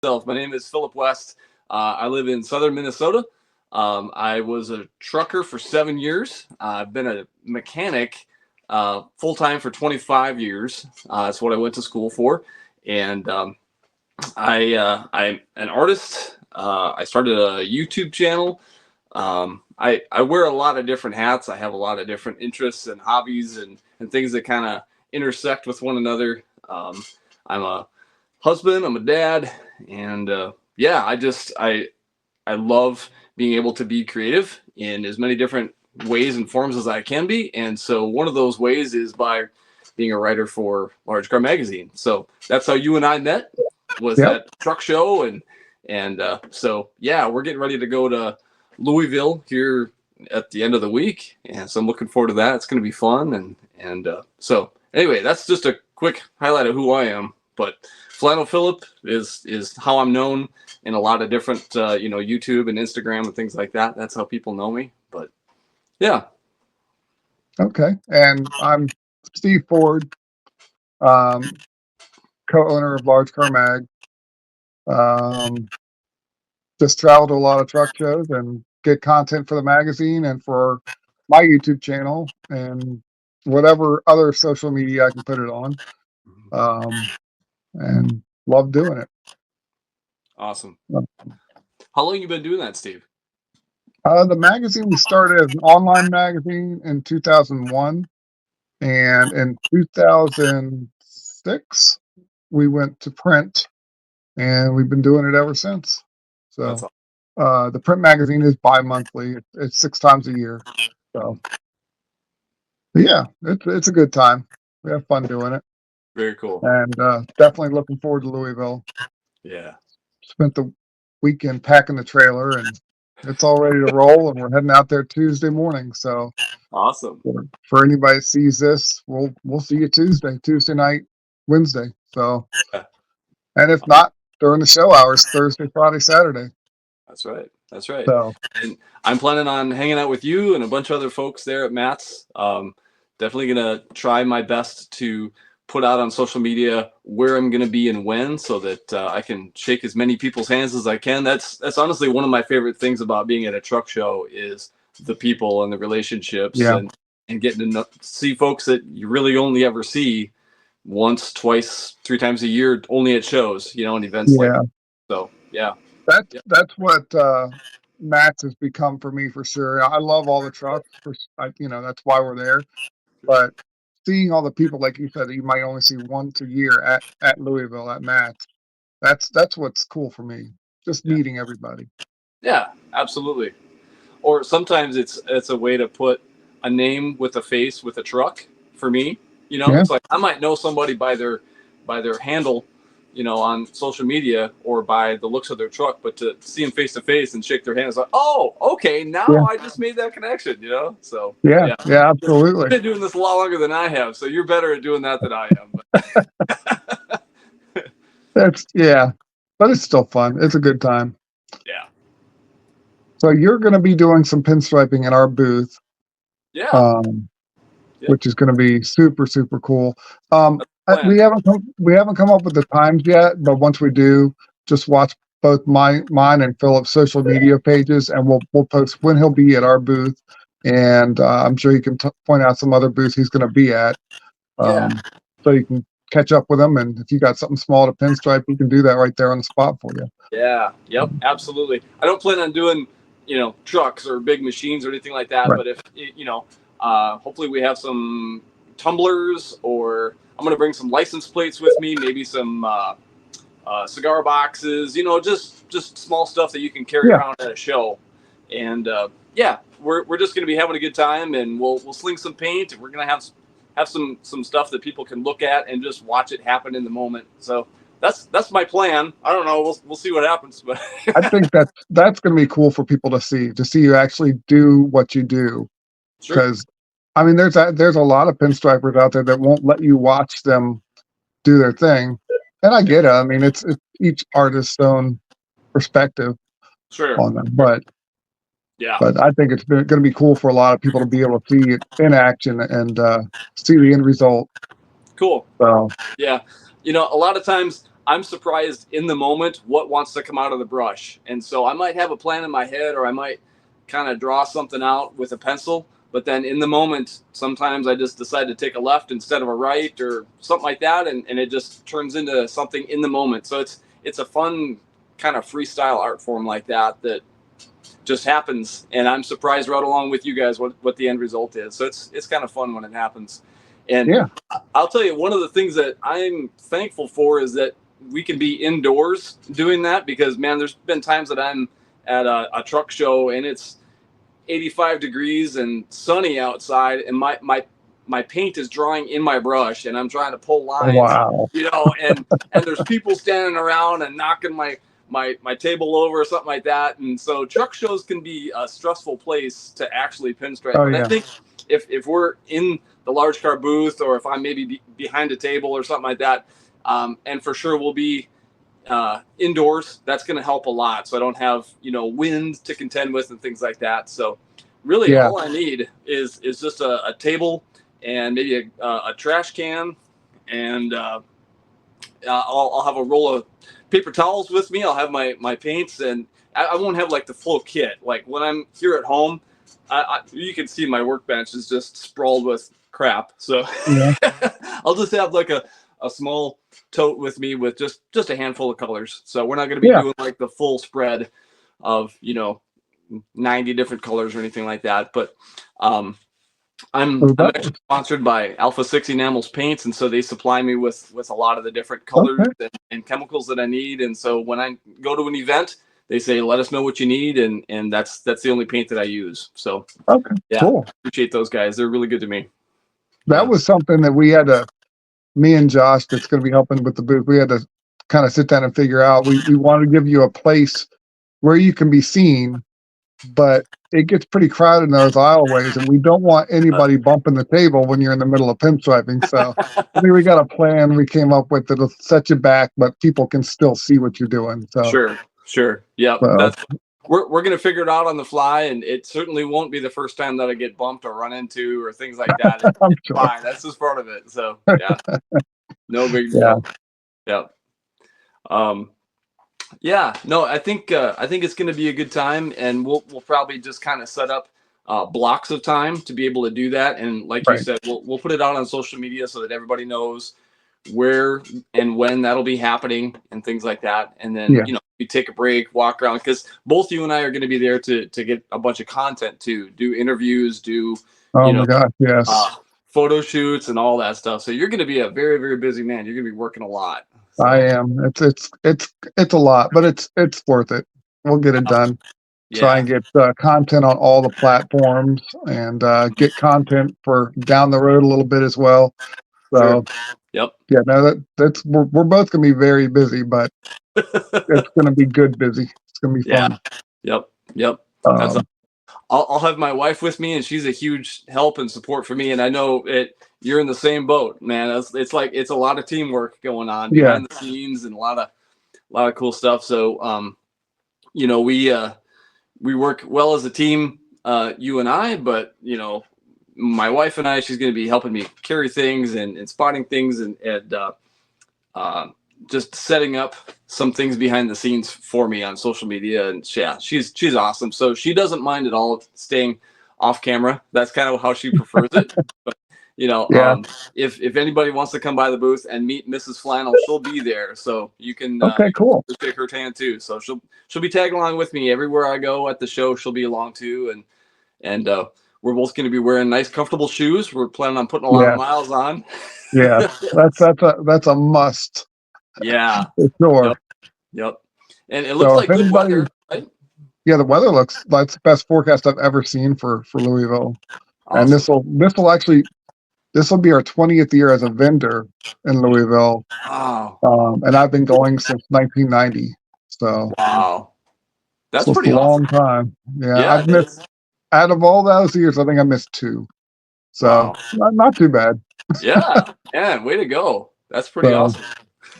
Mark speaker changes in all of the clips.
Speaker 1: myself. My name is Philip West. I live in southern Minnesota. I was a trucker for 7 years. I've been a mechanic full time for 25 years. That's what I went to school for. And I'm an artist. I started a YouTube channel. I wear a lot of different hats. I have a lot of different interests and hobbies and things that kind of intersect with one another. I'm a husband, I'm a dad, and yeah, I love being able to be creative in as many different ways and forms as I can be. And so one of those ways is by being a writer for Large Car Magazine. So that's how you and I met, was
Speaker 2: Yep.
Speaker 1: that truck show. And so, yeah, we're getting ready to go to Louisville here at the end of the week. And so I'm looking forward to that. It's going to be fun. And so anyway, that's just a quick highlight of who I am. But Flannel Phillip is how I'm known in a lot of different, YouTube and Instagram and things like that. That's how people know me. But yeah.
Speaker 2: Okay. And I'm Steve Ford, co-owner of LargeCarMag. Just travel to a lot of truck shows and get content for the magazine and for my YouTube channel and whatever other social media I can put it on. And love doing it.
Speaker 1: Awesome. How long you been doing that, Steve?
Speaker 2: The magazine, we started as an online magazine in 2001, and in 2006 we went to print, and we've been doing it ever since.
Speaker 1: That's
Speaker 2: So
Speaker 1: awesome.
Speaker 2: the print magazine is bi-monthly. It's 6 times a year. So but yeah, it's a good time. We have fun doing it,
Speaker 1: Very cool.
Speaker 2: and definitely looking forward to Louisville.
Speaker 1: Yeah.
Speaker 2: Spent the weekend packing the trailer, and it's all ready to roll, and we're heading out there Tuesday morning. So
Speaker 1: Awesome.
Speaker 2: for anybody that sees this, we'll see you Tuesday night, Wednesday. So,
Speaker 1: Yeah.
Speaker 2: and if not during the show hours, Thursday, Friday, Saturday.
Speaker 1: That's right. That's right.
Speaker 2: So
Speaker 1: And I'm planning on hanging out with you and a bunch of other folks there at Matt's. Definitely gonna try my best to put out on social media where I'm gonna be and when, so that I can shake as many people's hands as I can. That's honestly one of my favorite things about being at a truck show is the people and the relationships,
Speaker 2: yeah,
Speaker 1: and getting to see folks that you really only ever see once, twice, 3 times a year, only at shows, and events like
Speaker 2: yeah.
Speaker 1: that. So yeah.
Speaker 2: That's what Matt's has become for me for sure. I love all the trucks. That's why we're there. But seeing all the people, like you said, that you might only see once a year at Louisville at Matt's, that's what's cool for me. Just
Speaker 1: Yeah.
Speaker 2: meeting everybody.
Speaker 1: Yeah, absolutely. Or sometimes it's a way to put a name with a face with a truck for me.
Speaker 2: Yeah,
Speaker 1: It's like I might know somebody by their handle, on social media or by the looks of their truck, but to see them face to face and shake their hand is like, oh, okay, now
Speaker 2: yeah,
Speaker 1: I just made that connection. So
Speaker 2: yeah,
Speaker 1: yeah,
Speaker 2: yeah,
Speaker 1: you've
Speaker 2: absolutely.
Speaker 1: been doing this a lot longer than I have, so you're better at doing that than I am. But
Speaker 2: But it's still fun. It's a good time.
Speaker 1: yeah,
Speaker 2: So you're going to be doing some pinstriping in our booth,
Speaker 1: yeah,
Speaker 2: um,
Speaker 1: yeah.
Speaker 2: which is going to be super, super cool.
Speaker 1: That's the
Speaker 2: We
Speaker 1: plan.
Speaker 2: haven't come up with the times yet, but once we do, just watch both mine and Philip's social media pages, and we'll post when he'll be at our booth, and I'm sure he can point out some other booths he's going to be at,
Speaker 1: Yeah.
Speaker 2: so you can catch up with him. And if you got something small to pinstripe, we can do that right there on the spot for you.
Speaker 1: Yeah. Yep. Absolutely. I don't plan on doing, trucks or big machines or anything like that.
Speaker 2: Right.
Speaker 1: But if, hopefully we have some tumblers, or I'm going to bring some license plates with me, maybe some cigar boxes, just small stuff that you can carry
Speaker 2: Yeah.
Speaker 1: around at a show. And yeah, we're just going to be having a good time, and we'll sling some paint, and we're going to have some stuff that people can look at and just watch it happen in the moment. So that's my plan. I don't know. We'll see what happens. But
Speaker 2: I think that's going to be cool for people to see you actually do what you do.
Speaker 1: sure.
Speaker 2: Because I mean, there's a lot of pinstripers out there that won't let you watch them do their thing, and I get it. I mean, it's each artist's own perspective
Speaker 1: Sure.
Speaker 2: on them, but
Speaker 1: Yeah.
Speaker 2: I think it's going to be cool for a lot of people to be able to see it in action and see the end result.
Speaker 1: Cool.
Speaker 2: So
Speaker 1: Yeah. A lot of times I'm surprised in the moment what wants to come out of the brush. And so I might have a plan in my head, or I might kind of draw something out with a pencil. But then in the moment, sometimes I just decide to take a left instead of a right or something like that. And it just turns into something in the moment. So it's a fun kind of freestyle art form like that just happens. And I'm surprised right along with you guys what the end result is. So it's kind of fun when it happens. And
Speaker 2: Yeah.
Speaker 1: I'll tell you, one of the things that I'm thankful for is that we can be indoors doing that, because man, there's been times that I'm at a truck show and it's 85 degrees and sunny outside, and my paint is drying in my brush, and I'm trying to pull lines,
Speaker 2: Wow.
Speaker 1: and there's people standing around and knocking my table over or something like that. And so truck shows can be a stressful place to actually pinstripe.
Speaker 2: Oh
Speaker 1: But I
Speaker 2: yeah.
Speaker 1: think if we're in the large car booth, or if I'm maybe behind a table or something like that, and for sure we'll be indoors, that's going to help a lot. So I don't have wind to contend with and things like that. So really,
Speaker 2: Yeah.
Speaker 1: all I need is just a table and maybe a trash can, and I'll have a roll of paper towels with me. I'll have my paints, and I won't have like the full kit. Like when I'm here at home, you can see my workbench is just sprawled with crap. So
Speaker 2: Yeah.
Speaker 1: I'll just have like a small tote with me with just a handful of colors. So we're not going to be
Speaker 2: Yeah.
Speaker 1: doing like the full spread of 90 different colors or anything like that. But I'm actually sponsored by Alpha 6 Enamels Paints, and so they supply me with a lot of the different colors and chemicals that I need. And so when I go to an event, they say, let us know what you need, and that's the only paint that I use. So
Speaker 2: Okay.
Speaker 1: yeah,
Speaker 2: Cool.
Speaker 1: appreciate those guys. They're really good to me.
Speaker 2: That was something that we had to, me and Josh, that's going to be helping with the booth. We had to kind of sit down and figure out. We want to give you a place where you can be seen, but it gets pretty crowded in those aisleways, and we don't want anybody bumping the table when you're in the middle of pinstriping. So I mean, we got a plan we came up with that'll set you back, but people can still see what you're doing. So
Speaker 1: Sure. Yeah,
Speaker 2: so,
Speaker 1: we're gonna figure it out on the fly, and it certainly won't be the first time that I get bumped or run into or things like that.
Speaker 2: I'm
Speaker 1: It's
Speaker 2: sure.
Speaker 1: fine. That's just part of it. So yeah, no big
Speaker 2: Yeah.
Speaker 1: deal. Yeah. Yeah, no, I think it's going to be a good time, and we'll probably just kind of set up blocks of time to be able to do that. And like you
Speaker 2: Right.
Speaker 1: said, we'll put it out on social media so that everybody knows where and when that'll be happening and things like that. And then
Speaker 2: Yeah.
Speaker 1: we take a break, walk around, because both you and I are going to be there to get a bunch of content, to do interviews, do
Speaker 2: Oh my gosh. Yes.
Speaker 1: photo shoots and all that stuff. So you're going to be a very, very busy man. You're going to be working a lot. So,
Speaker 2: I am. It's a lot, but it's worth it. We'll get it done. Try
Speaker 1: yeah.
Speaker 2: and get content on all the platforms, and get content for down the road a little bit as well. So
Speaker 1: Sure. Yep.
Speaker 2: yeah, no, that's we're both gonna be very busy, but it's gonna be good busy. It's gonna be fun.
Speaker 1: Yep. That's I'll have my wife with me, and she's a huge help and support for me. And I know you're in the same boat, man. It's like it's a lot of teamwork going on
Speaker 2: Yeah.
Speaker 1: behind the scenes, and a lot of cool stuff. So we work well as a team, you and I, but my wife and I, she's going to be helping me carry things and spotting things, and just setting up some things behind the scenes for me on social media. And yeah, she's awesome. So she doesn't mind at all staying off camera. That's kind of how she prefers it. But
Speaker 2: Yeah.
Speaker 1: if anybody wants to come by the booth and meet Mrs. Flannel, she'll be there. So you can
Speaker 2: Okay. Cool.
Speaker 1: shake her hand too. So she'll be tagging along with me everywhere I go at the show. She'll be along too, and we're both going to be wearing nice, comfortable shoes. We're planning on putting a lot of miles on.
Speaker 2: Yeah. That's a must.
Speaker 1: Yeah.
Speaker 2: For sure.
Speaker 1: Yep. And it looks
Speaker 2: So
Speaker 1: like
Speaker 2: if
Speaker 1: good
Speaker 2: anybody,
Speaker 1: weather, right?
Speaker 2: yeah, the weather looks that's the best forecast I've ever seen for Louisville. And
Speaker 1: Awesome.
Speaker 2: this will be our 20th year as a vendor in Louisville.
Speaker 1: Wow.
Speaker 2: And I've been going since 1990. So
Speaker 1: Wow. That's
Speaker 2: it's
Speaker 1: pretty
Speaker 2: a long
Speaker 1: awesome.
Speaker 2: time. Yeah,
Speaker 1: Yeah,
Speaker 2: I've
Speaker 1: it
Speaker 2: missed,
Speaker 1: is.
Speaker 2: out of all those years, I think I missed 2. So
Speaker 1: Wow.
Speaker 2: not too bad.
Speaker 1: Yeah. Man, way to go. That's pretty
Speaker 2: So
Speaker 1: awesome.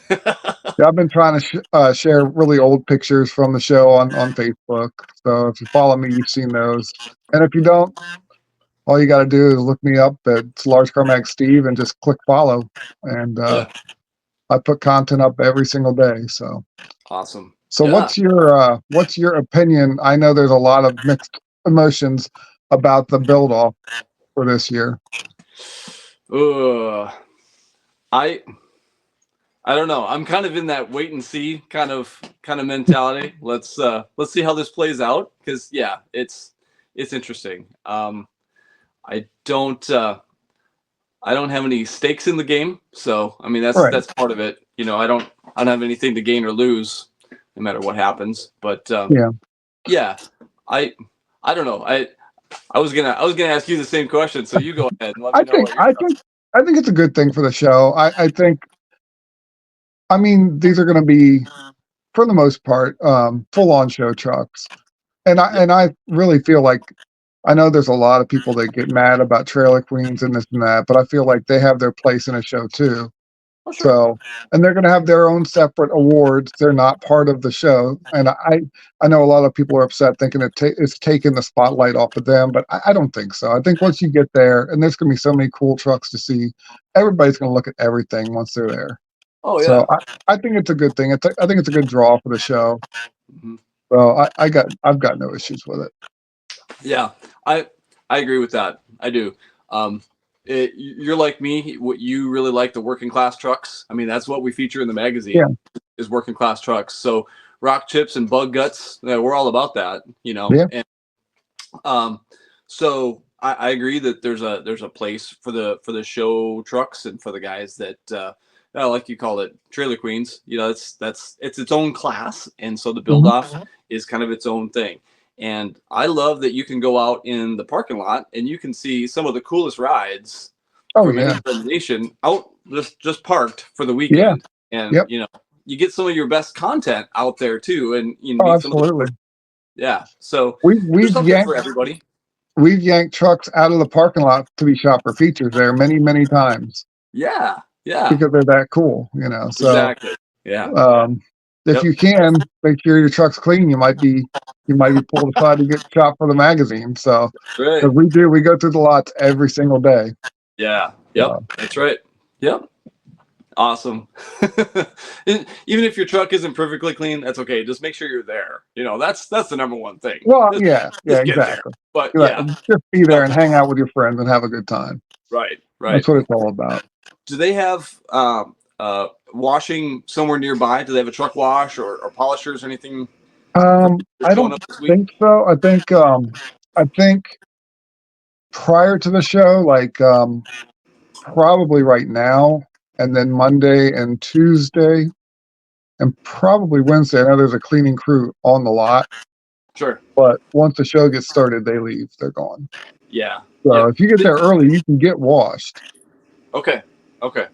Speaker 2: yeah, I've been trying to share really old pictures from the show on Facebook. So if you follow me, you've seen those. And if you don't, all you got to do is look me up at LargeCarMag Steve and just click follow. And
Speaker 1: Yeah.
Speaker 2: I put content up every single day. So
Speaker 1: Awesome.
Speaker 2: so
Speaker 1: Yeah.
Speaker 2: what's your opinion? I know there's a lot of mixed emotions about the build off for this year.
Speaker 1: Uh, I I don't know. I'm kind of in that wait and see kind of mentality. Let's see how this plays out because yeah, it's interesting. I don't I don't have any stakes in the game, so I mean
Speaker 2: Right.
Speaker 1: that's part of it. I don't have anything to gain or lose, no matter what happens. But
Speaker 2: Yeah.
Speaker 1: yeah, I I don't know. I was gonna ask you the same question, so you go ahead and let
Speaker 2: I
Speaker 1: me know
Speaker 2: think
Speaker 1: what your
Speaker 2: I
Speaker 1: thoughts.
Speaker 2: think I think it's a good thing for the show. I think I mean these are going to be for the most part full on show trucks.
Speaker 1: Yeah.
Speaker 2: And I really feel like I know there's a lot of people that get mad about trailer queens and this and that, but I feel like they have their place in a show too.
Speaker 1: Oh sure.
Speaker 2: So, and they're going to have their own separate awards. They're not part of the show, and I know a lot of people are upset thinking it's taking the spotlight off of them, but I don't think so. I think once you get there, and there's going to be so many cool trucks to see, everybody's going to look at everything once they're there.
Speaker 1: Oh
Speaker 2: So
Speaker 1: yeah.
Speaker 2: I think it's a good thing. I think it's a good draw for the show.
Speaker 1: Mhm.
Speaker 2: So I've got no issues with it.
Speaker 1: Yeah, I I agree with that. I do. Um, you're like me. What you really like the working class trucks. I mean, that's what we feature in the
Speaker 2: Yeah,
Speaker 1: magazine is working class trucks. So rock chips and bug guts. Yeah, we're all about that.
Speaker 2: yeah,
Speaker 1: And um, so I agree that there's a place for the show trucks and for the guys that like you call it trailer queens. It's its own class, and so the build
Speaker 2: hmm
Speaker 1: off is kind of its own thing. And I love that you can go out in the parking lot and you can see some of the coolest rides
Speaker 2: oh
Speaker 1: from
Speaker 2: yeah,
Speaker 1: anywhere in the nation out just parked for the
Speaker 2: yeah,
Speaker 1: weekend. And
Speaker 2: yep,
Speaker 1: you get some of your best content out there too, and you
Speaker 2: oh
Speaker 1: meet some of the
Speaker 2: absolutely.
Speaker 1: yeah. So
Speaker 2: We
Speaker 1: there's
Speaker 2: we've
Speaker 1: something
Speaker 2: yanked
Speaker 1: for everybody.
Speaker 2: we've yanked trucks out of the parking lot to be shot for features there many times
Speaker 1: Yeah, yeah,
Speaker 2: because they're that cool, So
Speaker 1: exactly. Yeah,
Speaker 2: um, if
Speaker 1: yep,
Speaker 2: you can make sure your truck's clean, you might be pulled aside to get shot for the magazine. So
Speaker 1: right.
Speaker 2: because we go through the lots every single day.
Speaker 1: Yeah, yep,
Speaker 2: So
Speaker 1: that's right. Yep, awesome. And even if your truck isn't perfectly clean, that's okay. Just make sure you're there. That's the number one thing.
Speaker 2: well,
Speaker 1: Just,
Speaker 2: yeah,
Speaker 1: just get there.
Speaker 2: exactly.
Speaker 1: But
Speaker 2: You're
Speaker 1: yeah,
Speaker 2: right. Just be there
Speaker 1: yep,
Speaker 2: and hang out with your friends and have a good time.
Speaker 1: right, right.
Speaker 2: That's what it's all about.
Speaker 1: Do they have washing somewhere nearby? Do they have a truck wash or polishers or anything for
Speaker 2: I
Speaker 1: showing
Speaker 2: don't
Speaker 1: up this week?
Speaker 2: think so. I think prior to the show, like probably right now, and then Monday and Tuesday, and probably Wednesday. I know there's a cleaning crew on the lot,
Speaker 1: Sure.
Speaker 2: but once the show gets started, they leave. They're gone.
Speaker 1: Yeah.
Speaker 2: So
Speaker 1: Yep.
Speaker 2: if you get there early, you can get washed.
Speaker 1: Okay. Okay.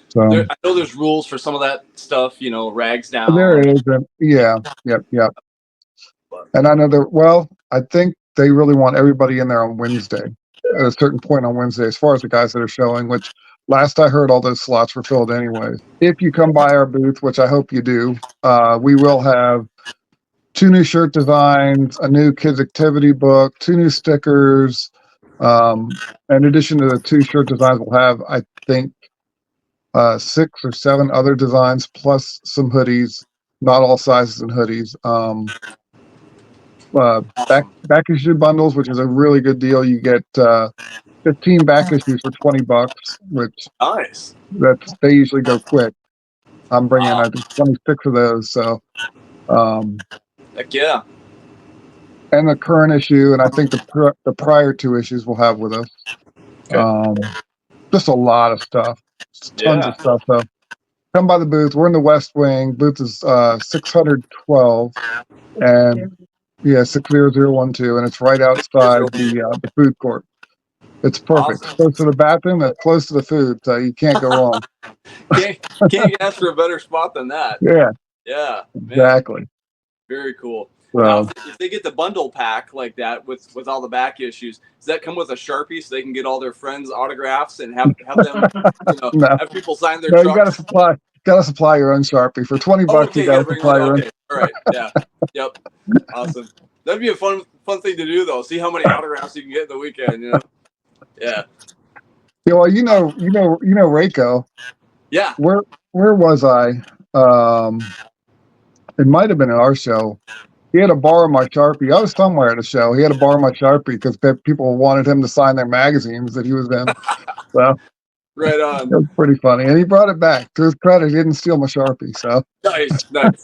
Speaker 2: So
Speaker 1: I know there's rules for some of that stuff. Rags
Speaker 2: there
Speaker 1: down.
Speaker 2: is, and yeah, yep.
Speaker 1: But
Speaker 2: And I know that. Well, I think they really want everybody in there on Wednesday, at a certain point on Wednesday, as far as the guys that are showing. Which last I heard, all those slots were filled anyways. If you come by our booth, which I hope you do, we will have two new shirt designs, a new kids activity book, two new stickers. In addition to the two shirt designs, we'll have, I think, 6 or 7 other designs plus some hoodies, not all sizes and hoodies.
Speaker 1: awesome.
Speaker 2: Back issue bundles, which is a really good deal. You get 15 back issues for $20, which
Speaker 1: Nice.
Speaker 2: they usually go quick. I'm bringing,
Speaker 1: Wow.
Speaker 2: I think, 26 of those. So um,
Speaker 1: Heck yeah.
Speaker 2: and the current issue, and I think the prior 2 issues we'll have with us.
Speaker 1: Okay.
Speaker 2: Just a lot of stuff, just tons of
Speaker 1: Yeah.
Speaker 2: stuff. So come by the booth. We're in the West Wing. Booth is 612, and yeah, 60012, and it's right outside the food court. It's perfect. It's
Speaker 1: Awesome.
Speaker 2: close to the bathroom. It's close to the food, so you can't go wrong.
Speaker 1: Can't can't ask for a better spot than that.
Speaker 2: Yeah,
Speaker 1: Yeah, man.
Speaker 2: exactly.
Speaker 1: Very cool. Now,
Speaker 2: So
Speaker 1: if they get the bundle pack like that with all the back issues, does that come with a Sharpie so they can get all their friends' autographs and have them,
Speaker 2: no,
Speaker 1: have people sign their
Speaker 2: no, you
Speaker 1: trucks?
Speaker 2: got to supply your own Sharpie for 20
Speaker 1: Oh,
Speaker 2: bucks. You
Speaker 1: okay, you
Speaker 2: got
Speaker 1: got to
Speaker 2: to
Speaker 1: bring them
Speaker 2: supply
Speaker 1: in.
Speaker 2: your own.
Speaker 1: Okay, all right, yeah, yep, awesome. That'd be a fun thing to do though. See how many autographs you can get in the weekend. Yeah,
Speaker 2: Yeah, well, you know, Reiko.
Speaker 1: yeah.
Speaker 2: We're where was I? It might have been at our show. He had to borrow my Sharpie. I was somewhere at a show. He had to borrow my Sharpie because people wanted him to sign their magazines that he was in. So
Speaker 1: Right
Speaker 2: it
Speaker 1: on.
Speaker 2: was pretty funny. And he brought it back. To his credit, he didn't steal my Sharpie. So
Speaker 1: Nice, nice.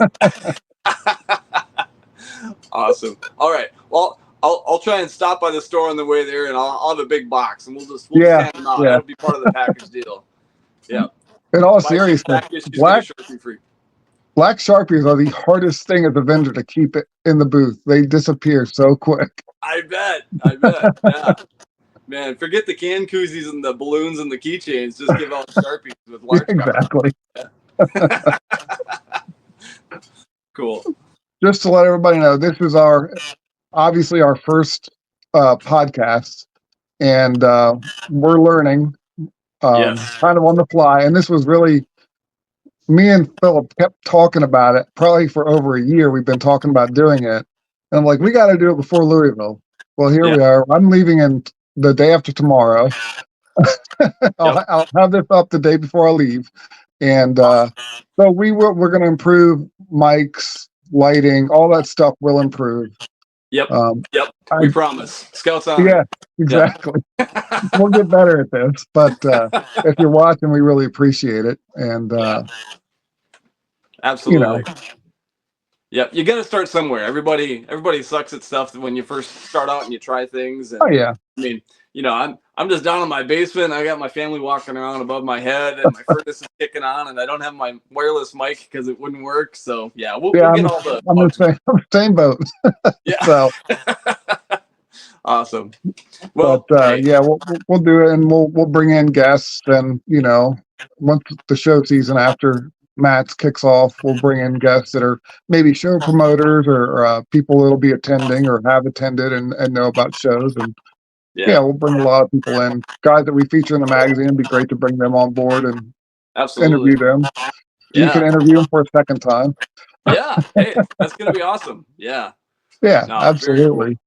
Speaker 1: Awesome. All right. Well, I'll try and stop by the store on the way there, and I'll have a big box, and we'll just
Speaker 2: yeah,
Speaker 1: hand them out.
Speaker 2: yeah.
Speaker 1: That'll be part of the package deal. Yeah.
Speaker 2: In all
Speaker 1: Buy 6
Speaker 2: seriousness,
Speaker 1: packages, you get a Sharpie free.
Speaker 2: black Sharpies are the hardest thing as a vendor to keep it in the booth. They disappear so quick.
Speaker 1: I bet. Yeah. Man, forget the can koozies and the balloons and the keychains. Just give out Sharpies with large
Speaker 2: Exactly.
Speaker 1: Yeah. Cool.
Speaker 2: Just to let everybody know, this is obviously our first podcast, and we're learning
Speaker 1: Yes.
Speaker 2: kind of on the fly. And this was really, me and Philip kept talking about it probably for over a year. We've been talking about doing it, and I'm like, we got to do it before Louisville. Well, here we are. I'm leaving in the day after tomorrow. I'll have this up the day before I leave, and so we're going to improve mics, lighting, all that stuff will improve.
Speaker 1: Yep. We promise. Scouts on.
Speaker 2: Yeah, exactly. We'll get better at this, but if you're watching, we really appreciate it. And
Speaker 1: absolutely. Yep, you got to start somewhere. Everybody sucks at stuff when you first start out and you try things. And,
Speaker 2: yeah.
Speaker 1: I mean, I'm just down in my basement. I got my family walking around above my head, and my furnace is kicking on, and I don't have my wireless mic because it wouldn't work. So we'll get all the.
Speaker 2: I'm the same boat.
Speaker 1: Yeah.
Speaker 2: So.
Speaker 1: Awesome. Well,
Speaker 2: but we'll do it, and we'll bring in guests, and once the show season after Matt's kicks off, we'll bring in guests that are maybe show promoters or people that'll be attending or have attended and know about shows. And we'll bring a lot of people in, guys that we feature in the magazine. It'd be great to bring them on board and interview them. You can interview them for a second time.
Speaker 1: Yeah, hey, that's gonna be awesome. Yeah,
Speaker 2: absolutely.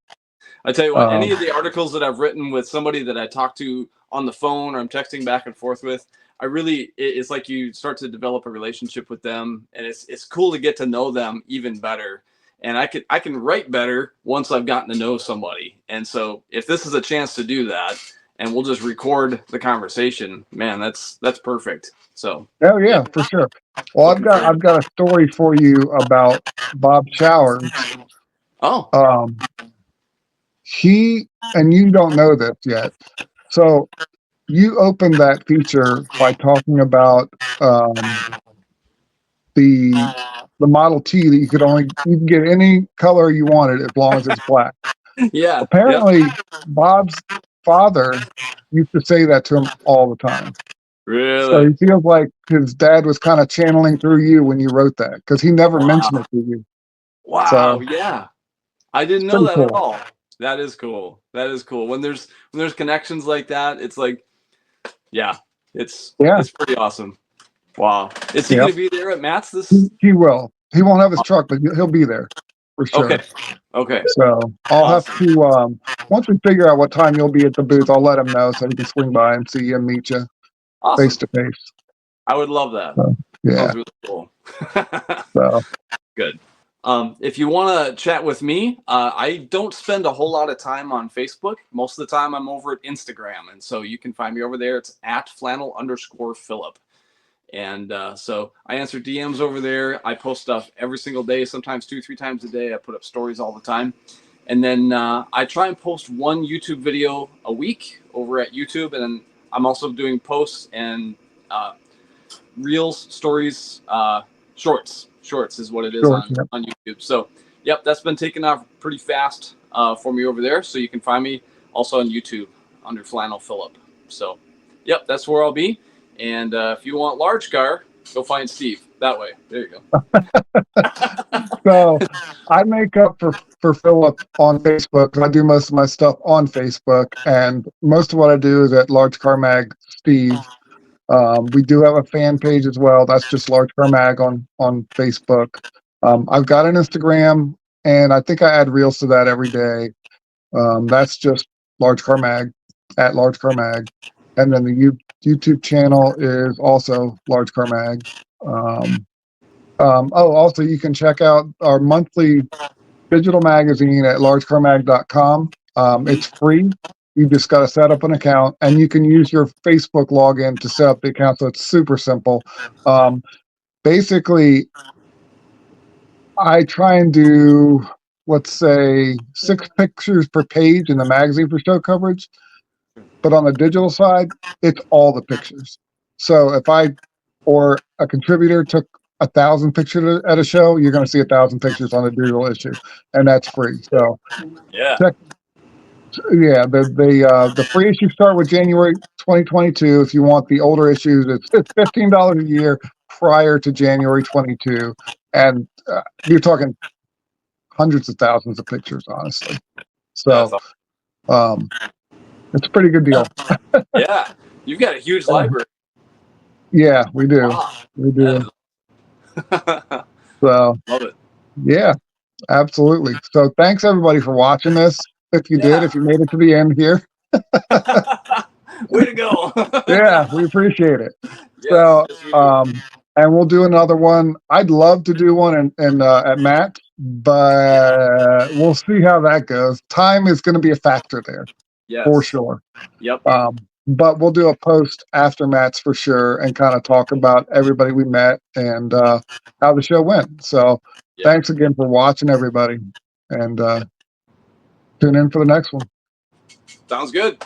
Speaker 1: I tell you what, any of the articles that I've written with somebody that I talk to on the phone or I'm texting back and forth with, it's like you start to develop a relationship with them, and it's cool to get to know them even better. And I can write better once I've gotten to know somebody. And so if this is a chance to do that, and we'll just record the conversation, man, that's perfect. So.
Speaker 2: Oh yeah, for sure. Well, I've got a story for you about Bob Showers.
Speaker 1: Oh.
Speaker 2: He, and you don't know this yet, so you opened that feature by talking about the Model T that you can get any color you wanted as long as it's black.
Speaker 1: Yeah.
Speaker 2: Apparently, Bob's father used to say that to him all the time.
Speaker 1: Really?
Speaker 2: So he feels like his dad was kind of channeling through you when you wrote that, because he never mentioned it to you.
Speaker 1: Wow.
Speaker 2: So,
Speaker 1: yeah. I didn't know that at all. That is cool. When there's connections like that, it's like, it's pretty awesome. Wow. Is he going to be there at Matt's this?
Speaker 2: He will. He won't have his truck, but he'll be there for sure.
Speaker 1: Okay.
Speaker 2: So I'll have to, once we figure out what time you'll be at the booth, I'll let him know so he can swing by and see you and meet you face to face.
Speaker 1: I would love that.
Speaker 2: So, yeah.
Speaker 1: Sounds really cool.
Speaker 2: So
Speaker 1: good. If you want to chat with me, I don't spend a whole lot of time on Facebook. Most of the time I'm over at Instagram. And so you can find me over there. It's at @flannel_Philip. And so I answer DMs over there. I post stuff every single day, sometimes 2-3 times a day. I put up stories all the time. And then I try and post one YouTube video a week over at YouTube. And then I'm also doing posts and reels, stories, shorts. Shorts is what it is on YouTube. So, that's been taking off pretty fast for me over there. So you can find me also on YouTube under Flannel Philip. So, that's where I'll be. And if you want large car, go find Steve that way. There you go.
Speaker 2: So I make up for Philip on Facebook. I do most of my stuff on Facebook, and most of what I do is at LargeCarMag Steve. We do have a fan page as well. That's just LargeCarMag on Facebook. I've got an Instagram, and I think I add reels to that every day. That's just LargeCarMag at LargeCarMag, and then the YouTube channel is also LargeCarMag. Also, you can check out our monthly digital magazine at LargeCarMag.com. It's free. You just got to set up an account, and you can use your Facebook login to set up the account. So it's super simple. Basically, I try and do, let's say, 6 pictures per page in the magazine for show coverage. But on the digital side, it's all the pictures. So if or a contributor took 1,000 pictures at a show, you're going to see 1,000 pictures on a digital issue, and that's free. So
Speaker 1: Yeah.
Speaker 2: the free issues start with January 2022. If you want the older issues, it's $15 a year prior to January 22, and you're talking hundreds of thousands of pictures, honestly. So it's a pretty good deal.
Speaker 1: Yeah, you've got a huge library.
Speaker 2: Yeah, we do.
Speaker 1: Wow.
Speaker 2: We do.
Speaker 1: Love
Speaker 2: So
Speaker 1: it.
Speaker 2: yeah, absolutely. So thanks everybody for watching this. If you did, if you made it to the end here.
Speaker 1: Way to go.
Speaker 2: Yeah, we appreciate it.
Speaker 1: Yes,
Speaker 2: So
Speaker 1: yes, we do.
Speaker 2: and we'll do another one. I'd love to do one at Matt, but we'll see how that goes. Time is going to be a factor there.
Speaker 1: Yes.
Speaker 2: For sure.
Speaker 1: Yep.
Speaker 2: But we'll do a post after Matt's for sure and kind of talk about everybody we met and how the show went. So thanks again for watching, everybody, and tune in for the next one.
Speaker 1: Sounds good.